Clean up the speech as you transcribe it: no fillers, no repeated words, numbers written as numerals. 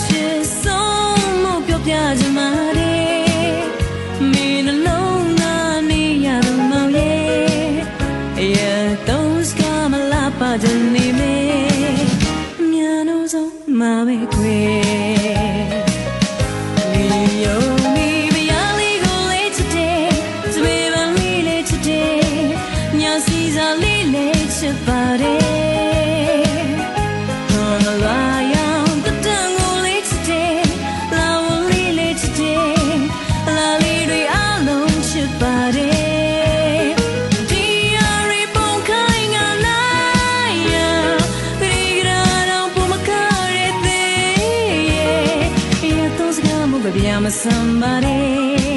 ချစ်ဆုံးမှုပြောပြချင်ပါတယ်မင်းနှလုံးသားနေရတော့မောင်ရဲ့ရဲ့တော့စကမလာပါတဲ့နေမေမြန်လို့ဆုံးမှာပဲခွေSomebody